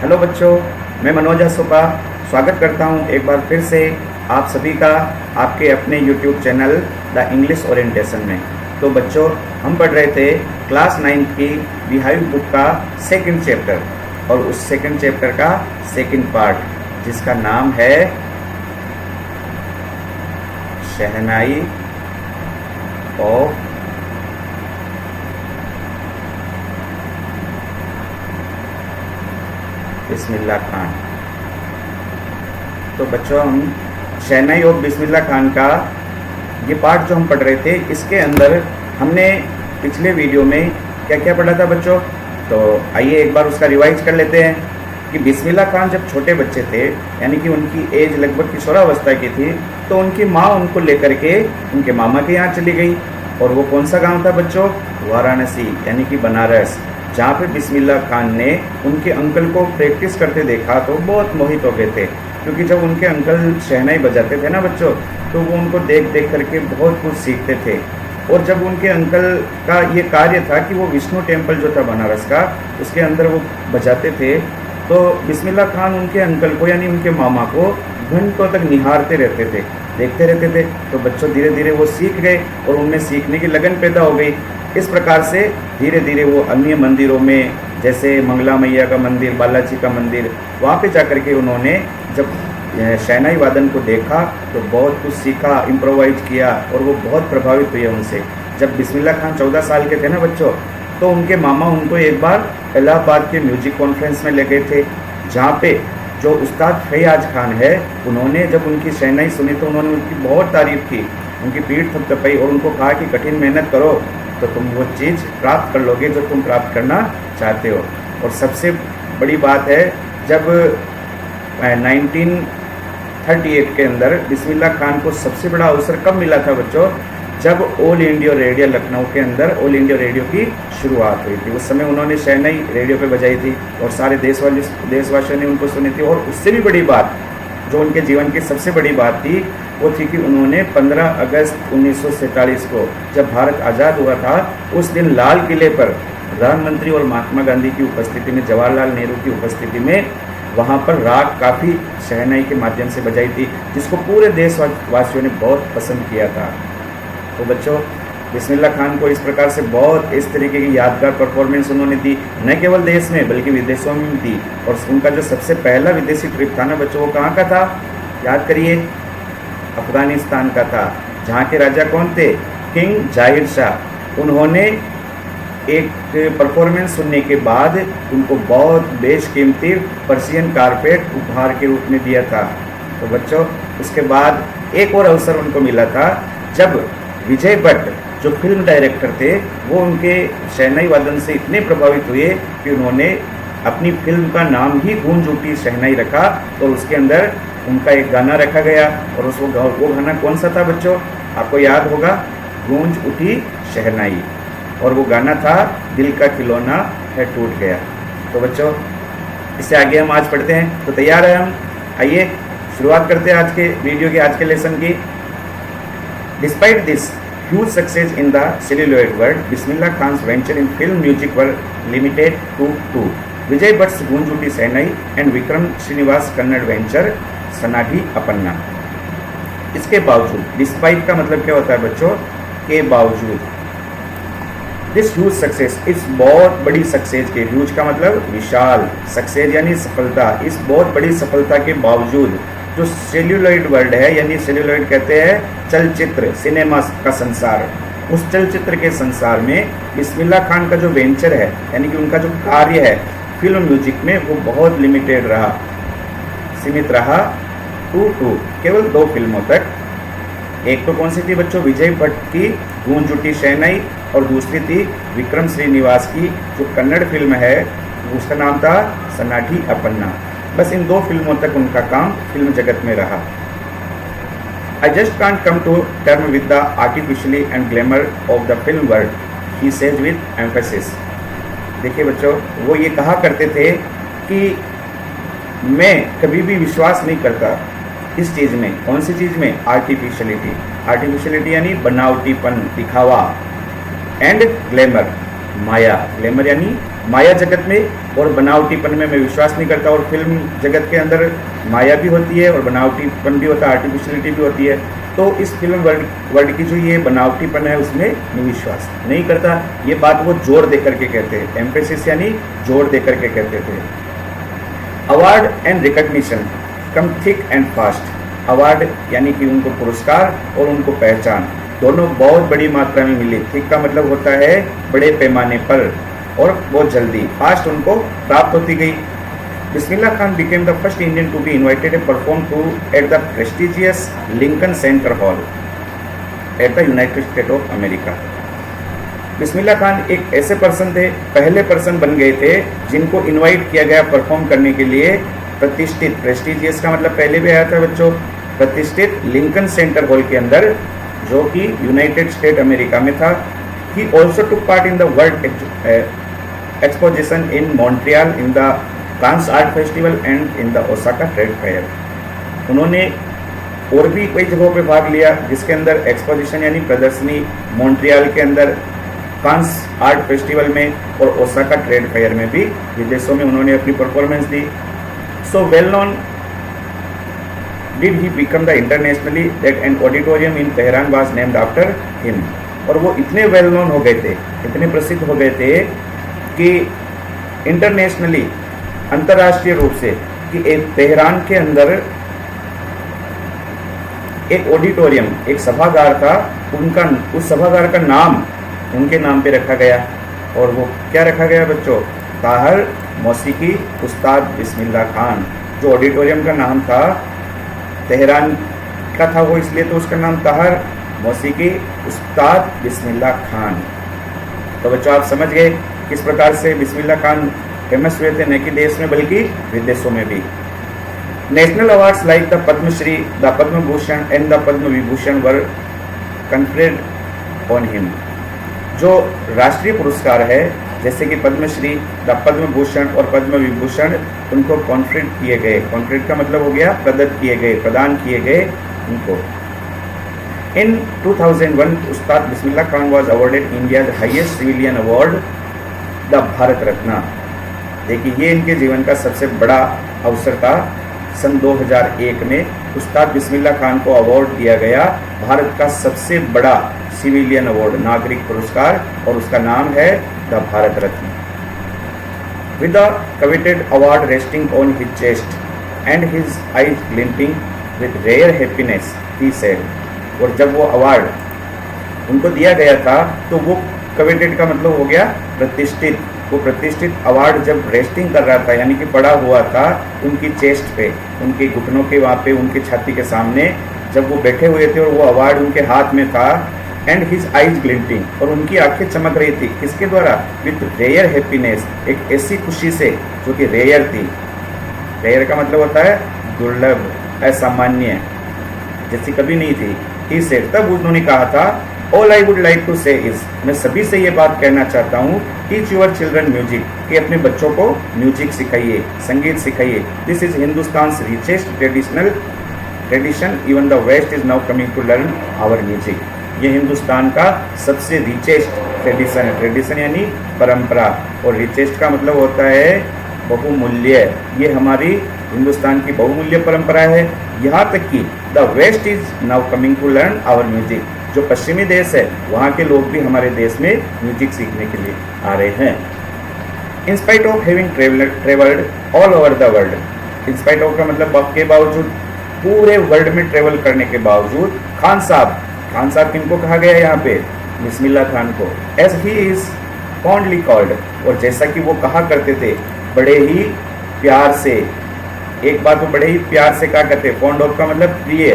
Hello बच्चों, मैं मनोज सुपा स्वागत करता हूं एक बार फिर से आप सभी का आपके अपने YouTube channel the English orientation में। तो बच्चों, हम पढ़ रहे थे क्लास 9 की बिहाइव बुक का सेकंड चैप्टर और उस सेकंड चैप्टर का सेकंड पार्ट जिसका नाम है शहनाई ऑफ बिस्मिल्लाह खान। तो बच्चों, हम शहनाई ऑफ बिस्मिल्लाह खान का ये पार्ट जो हम पढ़ रहे थे, इसके अंदर हमने पिछले वीडियो में क्या क्या पढ़ा था बच्चों। तो आइए एक बार उसका रिवाइज कर लेते हैं कि बिस्मिल्लाह खान जब छोटे बच्चे थे, यानी कि उनकी एज लगभग किशोरावस्था की थी, तो उनकी माँ उनको लेकर के उनके मामा के यहाँ चली गई। और वो कौन सा गांव था बच्चों? वाराणसी, यानी कि बनारस, जहाँ पे बिस्मिल्लाह खान ने उनके अंकल को प्रैक्टिस करते देखा तो बहुत मोहित हो गए थे, क्योंकि जब उनके अंकल शहनाई बजाते थे ना बच्चों, तो वो उनको देख देख करके बहुत कुछ सीखते थे। और जब उनके अंकल का ये कार्य था कि वो विष्णु टेम्पल जो था बनारस का, उसके अंदर वो बजाते थे, तो बिस्मिल्लाह खान उनके अंकल को यानी उनके मामा को घंटों तक निहारते रहते थे, देखते रहते थे। तो बच्चों धीरे धीरे वो सीख गए और उनमें सीखने की लगन पैदा हो गई। इस प्रकार से धीरे धीरे वो अन्य मंदिरों में, जैसे मंगला मैया का मंदिर, बालाजी का मंदिर, वहाँ पे जाकर के उन्होंने जब शहनाई वादन को देखा तो बहुत कुछ सीखा, इम्प्रोवाइज किया और वो बहुत प्रभावित हुए उनसे। जब बिस्मिल्लाह खान 14 साल के थे ना बच्चों, तो उनके मामा उनको एक बार इलाहाबाद के म्यूजिक कॉन्फ्रेंस में ले गए थे, जहाँ पे जो उस्ताद फैयाज खान है, उन्होंने जब उनकी शहनाई सुनी तो उन्होंने उनकी बहुत तारीफ़ की, उनकी पीठ थपथपाई और उनको कहा कि कठिन मेहनत करो तो तुम वो चीज़ प्राप्त कर लोगे जो तुम प्राप्त करना चाहते हो। और सबसे बड़ी बात है, जब 1938 के अंदर बिस्मिल्लाह खान को सबसे बड़ा अवसर कब मिला था बच्चों? जब ऑल इंडिया रेडियो लखनऊ के अंदर ऑल इंडिया रेडियो की शुरुआत हुई थी। उस समय उन्होंने शहनाई रेडियो पे बजाई थी और सारे देशवासियों ने उनको सुनी थी। और उससे भी बड़ी बात, जो उनके जीवन की सबसे बड़ी बात थी, वो थी कि उन्होंने 15 अगस्त 1947 को जब भारत आज़ाद हुआ था, उस दिन लाल किले पर प्रधानमंत्री और महात्मा गांधी की उपस्थिति में, जवाहरलाल नेहरू की उपस्थिति में, वहाँ पर राग काफ़ी शहनाई के माध्यम से बजाई थी, जिसको पूरे देशवासियों ने बहुत पसंद किया था। तो बच्चों, बिस्मिल्लाह खान को इस प्रकार से बहुत इस तरीके की यादगार परफॉर्मेंस उन्होंने दी, न केवल देश में बल्कि विदेशों में दी। और उनका जो सबसे पहला विदेशी ट्रिप था ना बच्चों, वो कहाँ का था? याद करिए, अफगानिस्तान का था, जहाँ के राजा कौन थे? किंग जाहिर शाह। उन्होंने एक परफॉर्मेंस सुनने के बाद उनको बहुत बेशकीमती पर्शियन कारपेट उपहार के रूप में दिया था। तो बच्चों, उसके बाद एक और अवसर उनको मिला था, जब विजय भट्ट जो फिल्म डायरेक्टर थे, वो उनके शहनाई वादन से इतने प्रभावित हुए कि उन्होंने अपनी फिल्म का नाम ही गूंज उठी शहनाई रखा और उसके अंदर उनका एक गाना रखा गया। और वो गाना कौन सा था बच्चों? आपको याद होगा, गूंज उठी शहनाई। और वो गाना था दिल का खिलौना है टूट गया। तो बच्चों, इससे आगे हम आज पढ़ते हैं। तो तैयार है हम? आइए शुरुआत करते हैं आज के वीडियो के, आज के लेसन की। Despite this huge success in the celluloid world, Bismillah Khan's venture in film music were limited to two: Vijay Bhatt's Goonj Uthi Shehnai and Vikram Srinivas Kannada venture Sanadi Appanna. इसके बावजूद, डिस्पाइट का मतलब क्या होता है बच्चों? के बावजूद। दिस ह्यूज सक्सेस, इस बहुत बड़ी सक्सेस के, ह्यूज का मतलब विशाल, सक्सेस यानी सफलता, इस बहुत बड़ी सफलता के बावजूद जो सेल्यूलॉइड वर्ल्ड है, यानी सेल्यूलॉइड कहते हैं चलचित्र, सिनेमा का संसार, उस चलचित्र के संसार में बिस्मिल्लाह खान का जो वेंचर है, यानी कि उनका जो कार्य है फिल्म म्यूजिक में, वो बहुत लिमिटेड रहा, सीमित रहा टू केवल 2 फिल्मों तक। एक तो कौन सी थी बच्चों? विजय भट्ट की गूंज उठी शहनाई, और दूसरी थी विक्रम श्रीनिवास की जो कन्नड़ फिल्म है, उसका नाम था सनाडी अपन्ना। बस इन 2 फिल्मों तक उनका काम फिल्म जगत में रहा। I just can't come to terms with the artificiality and glamour of the film world, he says with emphasis. देखिए बच्चों, वो ये कहा करते थे कि मैं कभी भी विश्वास नहीं करता इस चीज़ में। कौन सी चीज़ में? आर्टिफिशियलिटी। आर्टिफिशियलिटी यानी बनावटीपन, दिखावा, एंड ग्लैमर, माया। ग्लैमर यानी माया जगत में और बनावटीपन में मैं विश्वास नहीं करता, और फिल्म जगत के अंदर माया भी होती है और बनावटीपन भी होता है, आर्टिफिशियलिटी भी होती है। तो इस फिल्म वर्ल्ड की जो ये बनावटीपन है उसमें मैं विश्वास नहीं करता। ये बात वो जोर दे करके कहते हैं, एम्फेसिस यानी जोर दे करके कहते थे। Award and recognition come thick and fast. Award यानी कि उनको पुरस्कार और उनको पहचान दोनों बहुत बड़ी मात्रा में मिली। थिक का मतलब होता है बड़े पैमाने पर, और बहुत जल्दी। फास्ट उनको प्राप्त होती गई। Bismillah Khan became the first Indian to be invited to perform to at the prestigious Lincoln Center Hall at the United States of America। Bismillah Khan एक ऐसे पर्सन थे, पहले पर्सन बन गए थे जिनको इनवाइट किया गया परफॉर्म करने के लिए प्रतिष्ठित, प्रेस्टिजियस का मतलब पहले भी आया था बच्चों, प्रतिष्ठित लिंकन सेंटर हॉल के अंदर, जो कि यूनाइटेड स्टेट अमेरिका में था। He also took part in the World Exposition in Montreal, in the Cannes Art Festival and in the Osaka Trade Fair। उन्होंने और भी कई जगहों पे भाग लिया, जिसके अंदर एक्सपोजिशन यानी प्रदर्शनी मॉन्ट्रियल के अंदर, कांस आर्ट फेस्टिवल में और ओसाका ट्रेड फेयर में भी विदेशों में उन्होंने अपनी performance the. So well known did he become the internationally that an auditorium in Tehran was named after him. और वो इतने वेल नोन हो गए थे, इतने प्रसिद्ध हो गए थे कि इंटरनेशनली, अंतर्राष्ट्रीय रूप से, कि एक तेहरान के अंदर एक ऑडिटोरियम, एक सभागार था, उनका उस सभागार का नाम उनके नाम पे रखा गया। और वो क्या रखा गया बच्चों? ताहर मौसीकी उस्ताद बिस्मिल्लाह खान। जो ऑडिटोरियम का नाम था, तेहरान का था वो, इसलिए तो उसका नाम ताहर मौसीकी उस्ताद बिस्मिल्लाह खान। तो बच्चों आप समझ गए किस प्रकार से बिस्मिल्लाह खान फेमस हुए थे, न कि देश में बल्कि विदेशों में भी। National awards like the Padma Shri, the Padma Bhushan and the Padma Vibhushan were conferred on him. जो राष्ट्रीय पुरस्कार है जैसे कि पद्मश्री, द पद्म भूषण और पद्म विभूषण, उनको कॉन्फ्रेड किए गए। कॉन्फ्रेड का मतलब हो गया प्रदत्त किए गए, प्रदान किए गए उनको। In 2001, Ustad Bismillah Khan was awarded India's highest civilian award, the Bharat Ratna. देखिए ये इनके जीवन का सबसे बड़ा अवसर था। सन 2001 में उस्ताद बिस्मिल्लाह खान को अवार्ड दिया गया, भारत का सबसे बड़ा सिविलियन अवार्ड, नागरिक पुरस्कार, और उसका नाम है the Bharat Ratna. With the coveted award resting on his chest and his eyes glinting with rare happiness, he said। और जब वो अवार्ड उनको दिया गया था तो वो कवेटेड का मतलब हो गया प्रतिष्ठित। वो प्रतिष्ठित अवार्ड जब रेस्टिंग कर रहा था, यानी कि पड़ा हुआ था उनकी चेस्ट पे, उनके घुटनों के वहाँ पे, उनकी छाती के सामने, जब वो बैठे हुए थे और वो अवार्ड उनके हाथ में था, एंड हिज आइज ग्लिंटिंग, और उनकी आंखें चमक रही थी। किसके द्वारा? विथ रेयर हैप्पीनेस, एक ऐसी खुशी से जो कि रेयर थी। रेयर का मतलब होता है दुर्लभ, असामान्य, जैसी कभी नहीं थी। ही सेड, तब उन्होंने कहा था, all I would like to say is, मैं सभी से ये बात कहना चाहता हूँ, टीच योर चिल्ड्रन म्यूजिक, कि अपने बच्चों को म्यूजिक सिखाइए, संगीत सिखाइए। This is Hindustan richest tradition, even the west is now coming to learn our music. ये हिंदुस्तान का सबसे रिचेस्ट ट्रेडिशन है। ट्रेडिशन यानी परंपरा, और रिचेस्ट का मतलब होता है बहुमूल्य। ये हमारी हिंदुस्तान की बहुमूल्य परंपरा है। यहाँ तक कि the west is now coming to learn our music, जो पश्चिमी देश है वहाँ के लोग भी हमारे देश में म्यूजिक सीखने के लिए आ रहे हैं। In spite of having travelled all over the world, in spite of का मतलब के बावजूद, पूरे वर्ल्ड में ट्रेवल करने के बावजूद, खान साहब किनको कहा गया यहाँ पे? बिस्मिल्लाह खान को। As he is fondly called, और जैसा कि वो कहा करते थे बड़े ही प्यार से, एक बात वो बड़े ही प्यार से कहा करते, फॉन्ड ऑफ का मतलब प्रिय,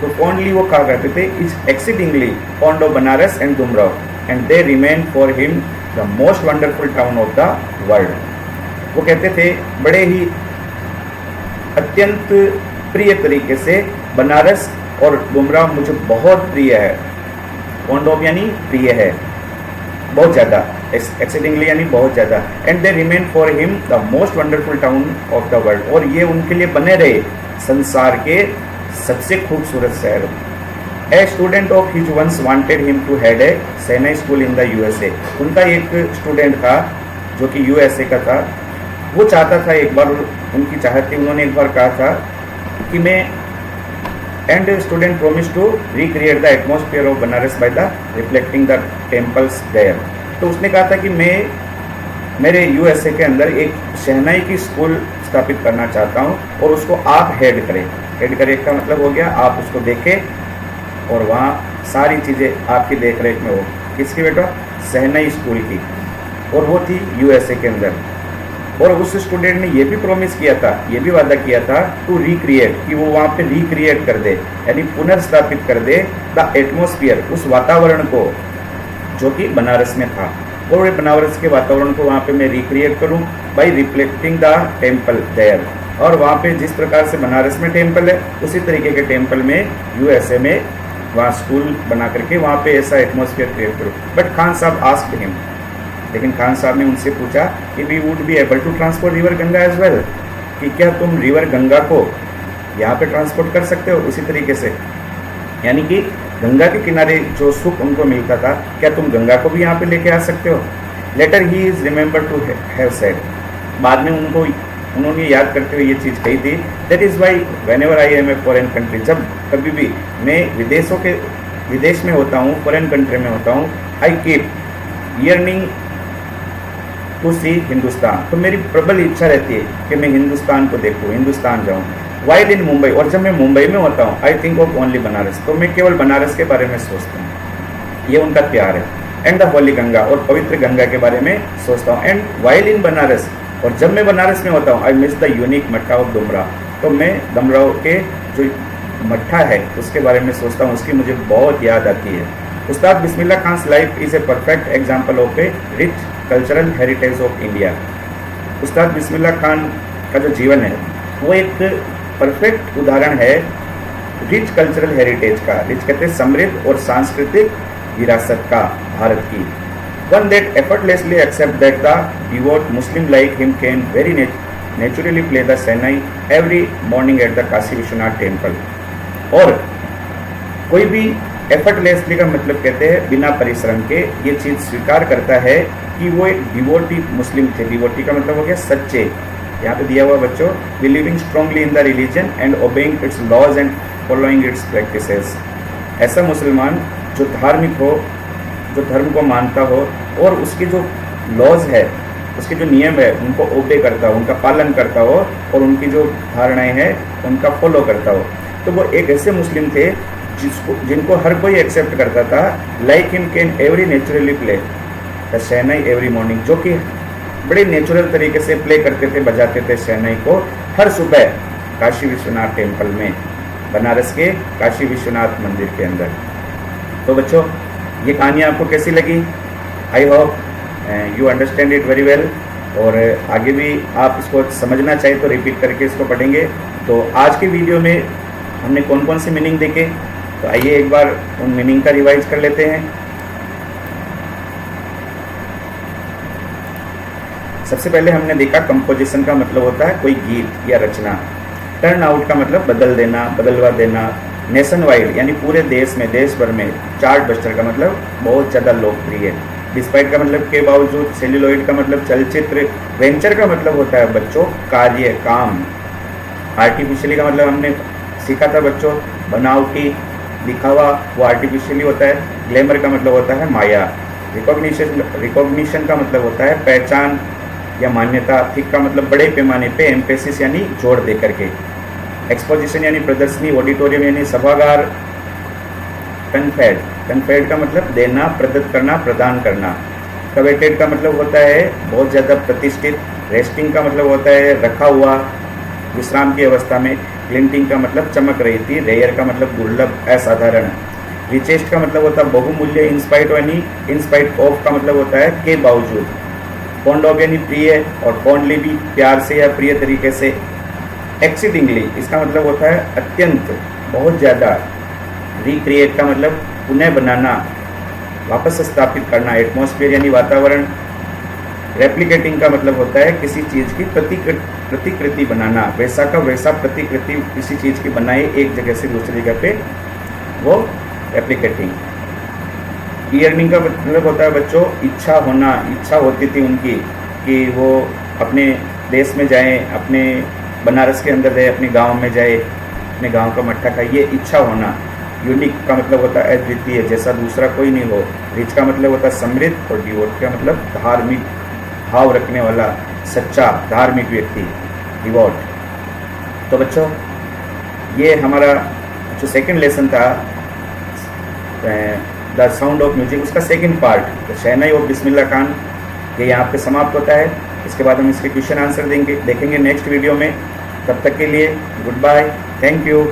तो फॉन्डली वो कहा करते थे, is exceedingly fond of Banaras and Dumraon, and they remain for him the most wonderful town of the world. वो कहते थे बड़े ही अत्यंत प्रिय तरीके से, बनारस और डुमराव मुझे बहुत प्रिय है। फॉन्ड ऑफ यानी प्रिय है, बहुत ज़्यादा, एक्सीडिंगली यानी बहुत ज़्यादा, and they remain for him the most wonderful town of the world, और ये उनके लिए बने रहे संसार के सबसे खूबसूरत शहर। A student of his once wanted him to head a shehnai school in the USA, उनका एक स्टूडेंट था जो कि यूएसए का था, वो चाहता था एक बार, उनकी चाहत थी, उन्होंने एक बार कहा था कि मैं and student promise to recreate the atmosphere of Banaras by the reflecting the temples there. तो उसने कहा था कि मैं मेरे यूएसए के अंदर एक शहनाई की स्कूल स्थापित करना चाहता हूँ और उसको आप हेड करें। हेड करें का मतलब हो गया आप उसको देखें और वहाँ सारी चीज़ें आपकी देख रेख में हो। किसकी बेटा? शहनाई स्कूल की, और वो थी यूएसए के अंदर। और उस स्टूडेंट ने ये भी प्रॉमिस किया था, ये भी वादा किया था टू रिक्रिएट, कि वो वहाँ पे रिक्रिएट कर दे, यानी पुनर्स्थापित कर दे द एटमॉस्फियर, उस वातावरण को जो कि बनारस में था। और बनारस के वातावरण को वहाँ पे मैं रिक्रिएट करूँ by reflecting the temple there. और वहाँ पे जिस प्रकार से बनारस में टेम्पल है, उसी तरीके के टेम्पल में यूएसए में वहाँ स्कूल बना करके वहाँ पे ऐसा एटमॉस्फेयर क्रिएट करूँ। बट खान साहब आस्क्ड हिम, लेकिन खान साहब ने उनसे पूछा कि we would be able to transport river Ganga as well, कि क्या तुम रिवर गंगा को यहाँ पे ट्रांसपोर्ट कर सकते हो उसी तरीके से, यानी कि गंगा के किनारे जो सुख उनको मिलता था, क्या तुम गंगा को भी यहाँ पे लेके आ सकते हो? Later he is remember to have said, बाद में उन्होंने याद करते हुए ये चीज़ कही थी, that is why whenever I am a foreign country, जब कभी भी मैं विदेश में होता हूँ, फॉरेन कंट्री में होता हूँ, आई कीप यर्निंग टू सी हिंदुस्तान, तो मेरी प्रबल इच्छा रहती है कि मैं हिंदुस्तान को देखूँ, हिंदुस्तान जाऊँ। वाइल इन मुंबई, और जब मैं मुंबई में होता हूँ, I think of only Banaras, तो मैं केवल बनारस के बारे में सोचता हूँ। ये उनका प्यार है। एंड द होली गंगा, और पवित्र गंगा के बारे में सोचता हूँ। एंड वाइल इन बनारस, और जब मैं बनारस में होता हूँ, आई मिस द यूनिक मट्ठा ऑफ डुमरा, तो मैं डमराव के जो मट्ठा है उसके बारे में सोचता हूँ, उसकी मुझे बहुत याद आती है। Ustad Bismillah Khan's life is a perfect example of a rich cultural heritage of India. Ustad Bismillah Khan का जो जीवन है वो एक परफेक्ट उदाहरण है रिच कल्चरल हेरिटेज का। रिच कहते हैं समृद्ध और सांस्कृतिक विरासत का भारत की। One that effortlessly accept that the devout Muslim like him can very naturally play the Sainai every morning at the Kashi Vishwanath temple. और कोई भी एफर्टलेसली का मतलब कहते हैं बिना परिश्रम के, ये चीज़ स्वीकार करता है कि वो एक डिवोटी मुस्लिम थे। डिवोटी का मतलब हो गया सच्चे, यहाँ पे दिया हुआ बच्चों, believing strongly in the religion and obeying its laws and following its practices. ऐसा मुसलमान जो धार्मिक हो, जो धर्म को मानता हो और उसके जो लॉज है, उसके जो नियम है, उनको ओबे करता हो, उनका पालन करता हो और उनकी जो धारणाएं हैं उनका फॉलो करता हो। तो वो एक ऐसे मुस्लिम थे जिनको हर कोई एक्सेप्ट करता था। Like him can every naturally play the shehnai every morning, जो कि बड़े नेचुरल तरीके से प्ले करते थे, बजाते थे शहनाई को हर सुबह काशी विश्वनाथ टेम्पल में, बनारस के काशी विश्वनाथ मंदिर के अंदर। तो बच्चों, ये कहानी आपको कैसी लगी? I hope you understand it very well. और आगे भी आप इसको समझना चाहें तो रिपीट करके इसको पढ़ेंगे। तो आज की वीडियो में हमने कौन कौन सी मीनिंग देखे, तो आइए एक बार उन मीनिंग का रिवाइज कर लेते हैं। सबसे पहले हमने देखा कंपोजिशन का मतलब होता है कोई गीत या रचना। टर्न आउट का मतलब बदल देना, बदलवा देना। नेशन वाइड यानी पूरे देश में, देश भर में। चार्ट बस्टर का मतलब बहुत ज़्यादा लोकप्रिय। डिस्पाइट का मतलब के बावजूद। सेल्यूलॉइड का मतलब चलचित्र। वेंचर का मतलब होता है बच्चों कार्य, काम। आर्टिफिशियली का मतलब हमने सीखा था बच्चों बनावटी, दिखावा, वो आर्टिफिशियली होता है। ग्लैमर का मतलब होता है माया। रिकॉग्निशन का मतलब होता है पहचान या मान्यता। थिक का मतलब बड़े पैमाने पे, एम्फेसिस यानी जोर दे करके। एक्सपोजिशन यानी प्रदर्शनी। ऑडिटोरियम यानी सभागार। कन्फेड का मतलब देना, प्रदत्त करना, प्रदान करना। कवेटेड का मतलब होता है बहुत ज़्यादा प्रतिष्ठित। रेस्टिंग का मतलब होता है रखा हुआ, विश्राम की अवस्था में। ग्लिंटिंग का मतलब चमक रही थी। रेयर का मतलब दुर्लभ, असाधारण। रिचेस्ट का मतलब होता है बहुमूल्य। इंस्पाइट यानी इंस्पाइट ऑफ का मतलब होता है के बावजूद। फॉन्ड ऑफ यानी प्रिय, और फॉन्डली भी प्यार से या प्रिय तरीके से। एक्सीडिंगली इसका मतलब होता है अत्यंत, बहुत ज़्यादा। रिक्रिएट का मतलब पुनः बनाना, वापस स्थापित करना। एटमॉस्फेयर यानी वातावरण। रेप्लिकेटिंग का मतलब होता है किसी चीज़ की प्रतिकृति बनाना। वैसा का वैसा प्रतिकृति किसी चीज़ की बनाए एक जगह से दूसरी जगह पे, वो रेप्लिकेटिंग। ईयर्निंग का मतलब होता है बच्चों इच्छा होना। इच्छा होती थी उनकी कि वो अपने देश में जाएं, अपने बनारस के अंदर जाए, अपने गांव में जाए, अपने गांव का मट्ठा खाए, ये इच्छा होना। यूनिक का मतलब होता है अद्वितीय, जैसा दूसरा कोई नहीं हो। रिच का मतलब होता है समृद्ध, और डिवोट का मतलब धार्मिक भाव रखने वाला, सच्चा धार्मिक व्यक्ति, डिवोट। तो बच्चों, ये हमारा जो सेकंड लेसन था द साउंड ऑफ म्यूजिक, उसका सेकंड पार्ट, तो शहनाई ऑफ बिस्मिल्लाह खान, ये यहाँ पे समाप्त होता है। इसके बाद हम इसके क्वेश्चन आंसर देखेंगे नेक्स्ट वीडियो में। तब तक के लिए गुड बाय, थैंक यू।